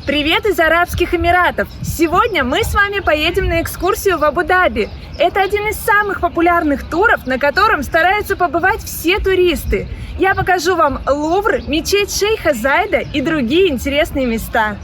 Привет из Арабских Эмиратов! Сегодня мы с вами поедем на экскурсию в Абу-Даби. Это один из самых популярных туров, на котором стараются побывать все туристы. Я покажу вам Лувр, мечеть шейха Зайда и другие интересные места.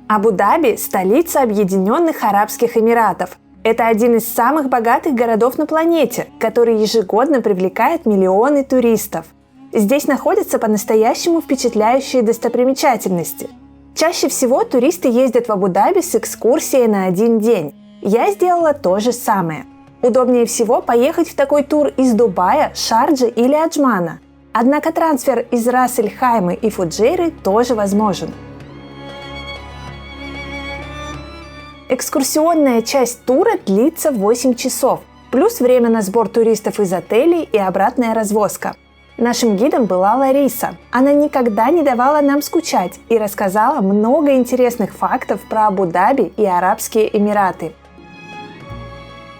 Абу-Даби – столица Объединенных Арабских Эмиратов. Это один из самых богатых городов на планете, который ежегодно привлекает миллионы туристов. Здесь находятся по-настоящему впечатляющие достопримечательности. Чаще всего туристы ездят в Абу-Даби с экскурсией на один день. Я сделала то же самое. Удобнее всего поехать в такой тур из Дубая, Шарджи или Аджмана. Однако трансфер из Рас-эль-Хаймы и Фуджейры тоже возможен. Экскурсионная часть тура длится 8 часов, плюс время на сбор туристов из отелей и обратная развозка. Нашим гидом была Лариса. Она никогда не давала нам скучать и рассказала много интересных фактов про Абу-Даби и Арабские Эмираты.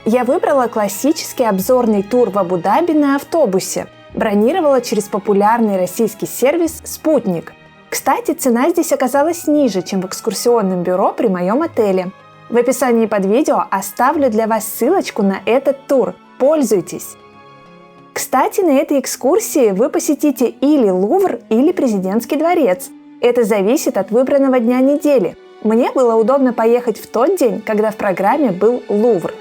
Я выбрала классический обзорный тур в Абу-Даби на автобусе. Бронировала через популярный российский сервис «Спутник». Кстати, цена здесь оказалась ниже, чем в экскурсионном бюро при моем отеле. В описании под видео оставлю для вас ссылочку на этот тур. Пользуйтесь! Кстати, на этой экскурсии вы посетите или Лувр, или Президентский дворец. Это зависит от выбранного дня недели. Мне было удобно поехать в тот день, когда в программе был Лувр.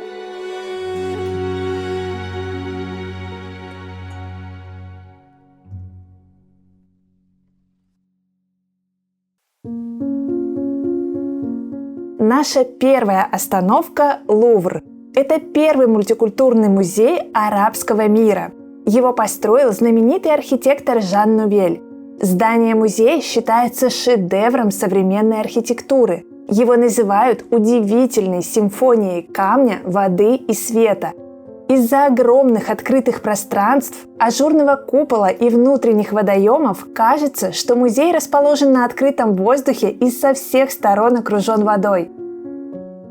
Наша первая остановка – Лувр. Это первый мультикультурный музей арабского мира. Его построил знаменитый архитектор Жан Нувель. Здание музея считается шедевром современной архитектуры. Его называют удивительной симфонией камня, воды и света. Из-за огромных открытых пространств, ажурного купола и внутренних водоемов кажется, что музей расположен на открытом воздухе и со всех сторон окружен водой.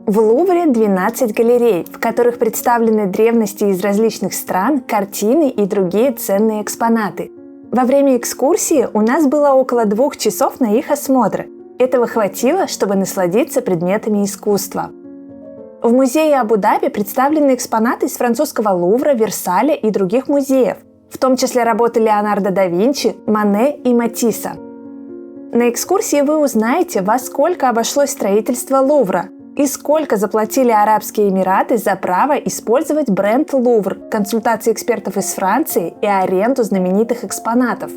В Лувре 12 галерей, в которых представлены древности из различных стран, картины и другие ценные экспонаты. Во время экскурсии у нас было около 2 часов на их осмотр. Этого хватило, чтобы насладиться предметами искусства. В музее Абу-Даби представлены экспонаты из французского Лувра, Версаля и других музеев, в том числе работы Леонардо да Винчи, Мане и Матисса. На экскурсии вы узнаете, во сколько обошлось строительство Лувра и сколько заплатили Арабские Эмираты за право использовать бренд Лувр, консультации экспертов из Франции и аренду знаменитых экспонатов.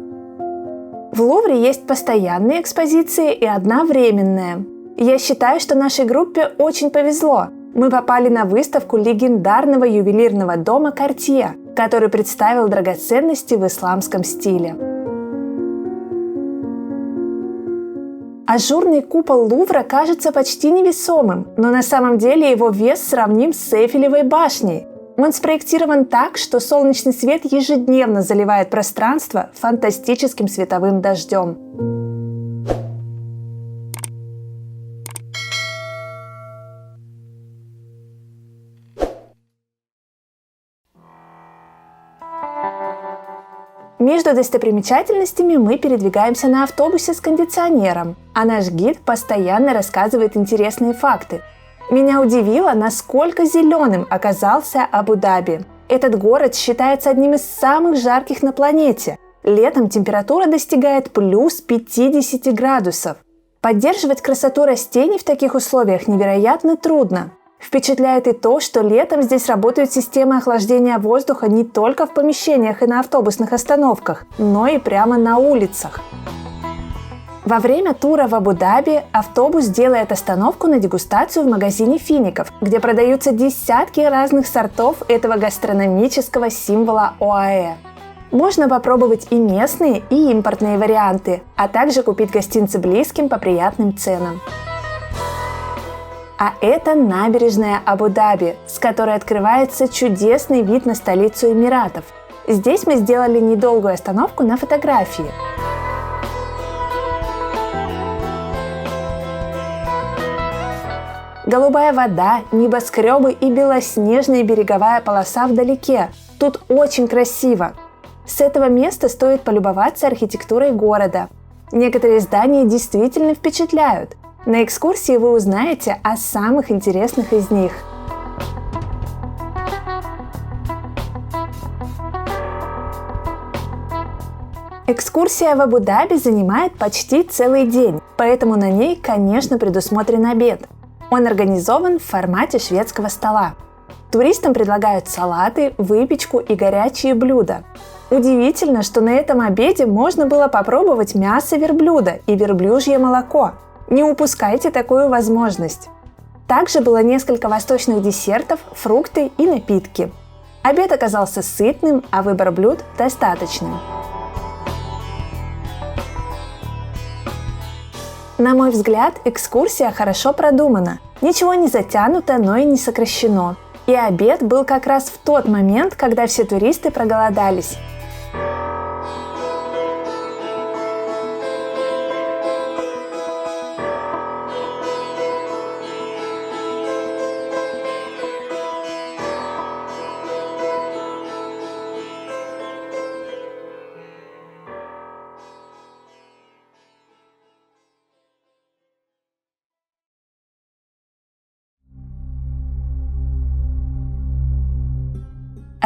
В Лувре есть постоянные экспозиции и одна временная. Я считаю, что нашей группе очень повезло. Мы попали на выставку легендарного ювелирного дома Cartier, который представил драгоценности в исламском стиле. Ажурный купол Лувра кажется почти невесомым, но на самом деле его вес сравним с Эйфелевой башней. Он спроектирован так, что солнечный свет ежедневно заливает пространство фантастическим световым дождем. Между достопримечательностями мы передвигаемся на автобусе с кондиционером, а наш гид постоянно рассказывает интересные факты. Меня удивило, насколько зеленым оказался Абу-Даби. Этот город считается одним из самых жарких на планете. Летом температура достигает плюс 50 градусов. Поддерживать красоту растений в таких условиях невероятно трудно. Впечатляет и то, что летом здесь работают системы охлаждения воздуха не только в помещениях и на автобусных остановках, но и прямо на улицах. Во время тура в Абу-Даби автобус делает остановку на дегустацию в магазине фиников, где продаются десятки разных сортов этого гастрономического символа ОАЭ. Можно попробовать и местные, и импортные варианты, а также купить гостинцы близким по приятным ценам. А это набережная Абу-Даби, с которой открывается чудесный вид на столицу Эмиратов. Здесь мы сделали недолгую остановку на фотографии. Голубая вода, небоскребы и белоснежная береговая полоса вдалеке. Тут очень красиво. С этого места стоит полюбоваться архитектурой города. Некоторые здания действительно впечатляют. На экскурсии вы узнаете о самых интересных из них. Экскурсия в Абу-Даби занимает почти целый день, поэтому на ней, конечно, предусмотрен обед. Он организован в формате шведского стола. Туристам предлагают салаты, выпечку и горячие блюда. Удивительно, что на этом обеде можно было попробовать мясо верблюда и верблюжье молоко. Не упускайте такую возможность. Также было несколько восточных десертов, фрукты и напитки. Обед оказался сытным, а выбор блюд достаточным. На мой взгляд, экскурсия хорошо продумана. Ничего не затянуто, но и не сокращено. И обед был как раз в тот момент, когда все туристы проголодались.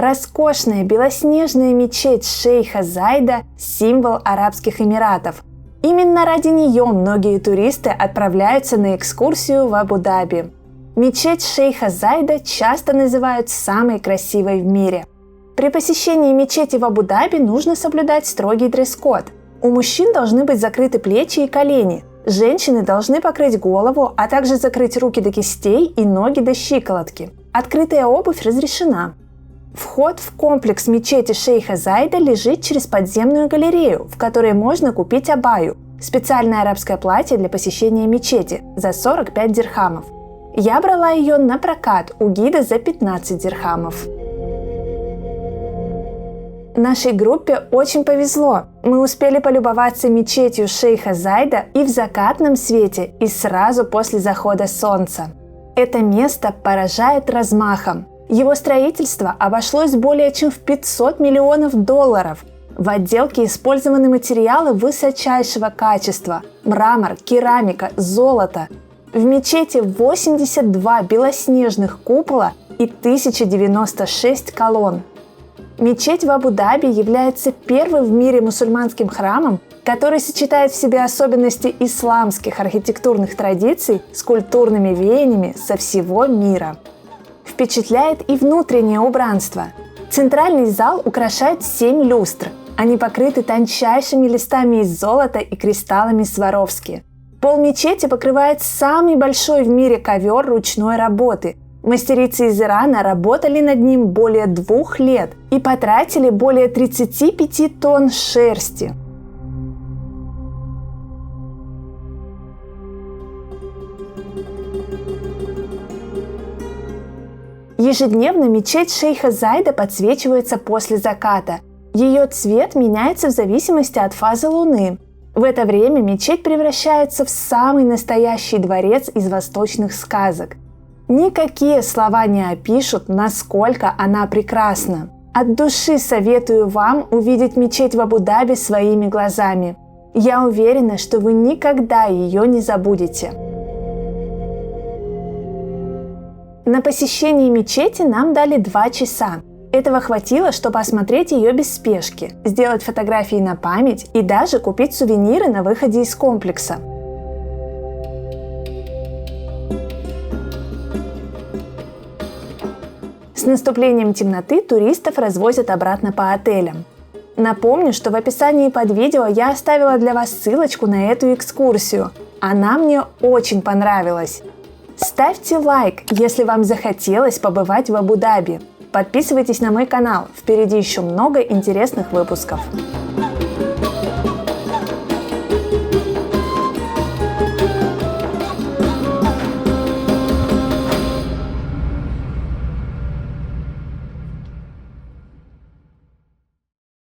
Роскошная белоснежная мечеть шейха Зайда – символ Арабских Эмиратов. Именно ради нее многие туристы отправляются на экскурсию в Абу-Даби. Мечеть шейха Зайда часто называют самой красивой в мире. При посещении мечети в Абу-Даби нужно соблюдать строгий дресс-код. У мужчин должны быть закрыты плечи и колени. Женщины должны покрыть голову, а также закрыть руки до кистей и ноги до щиколотки. Открытая обувь разрешена. Вход в комплекс мечети шейха Зайда лежит через подземную галерею, в которой можно купить абаю – специальное арабское платье для посещения мечети за 45 дирхамов. Я брала ее на прокат у гида за 15 дирхамов. Нашей группе очень повезло. Мы успели полюбоваться мечетью шейха Зайда и в закатном свете, и сразу после захода солнца. Это место поражает размахом. Его строительство обошлось более чем в $500 миллионов. В отделке использованы материалы высочайшего качества – мрамор, керамика, золото. В мечети 82 белоснежных купола и 1096 колонн. Мечеть в Абу-Даби является первым в мире мусульманским храмом, который сочетает в себе особенности исламских архитектурных традиций с культурными веяниями со всего мира. Впечатляет и внутреннее убранство. Центральный зал украшает 7 люстр. Они покрыты тончайшими листами из золота и кристаллами Сваровски. Пол мечети покрывает самый большой в мире ковер ручной работы. Мастерицы из Ирана работали над ним более 2 лет и потратили более 35 тонн шерсти. Ежедневно мечеть шейха Зайда подсвечивается после заката. Ее цвет меняется в зависимости от фазы луны. В это время мечеть превращается в самый настоящий дворец из восточных сказок. Никакие слова не опишут, насколько она прекрасна. От души советую вам увидеть мечеть в Абу-Даби своими глазами. Я уверена, что вы никогда ее не забудете. На посещение мечети нам дали 2 часа. Этого хватило, чтобы осмотреть ее без спешки, сделать фотографии на память и даже купить сувениры на выходе из комплекса. С наступлением темноты туристов развозят обратно по отелям. Напомню, что в описании под видео я оставила для вас ссылочку на эту экскурсию. Она мне очень понравилась. Ставьте лайк, если вам захотелось побывать в Абу-Даби. Подписывайтесь на мой канал, впереди еще много интересных выпусков.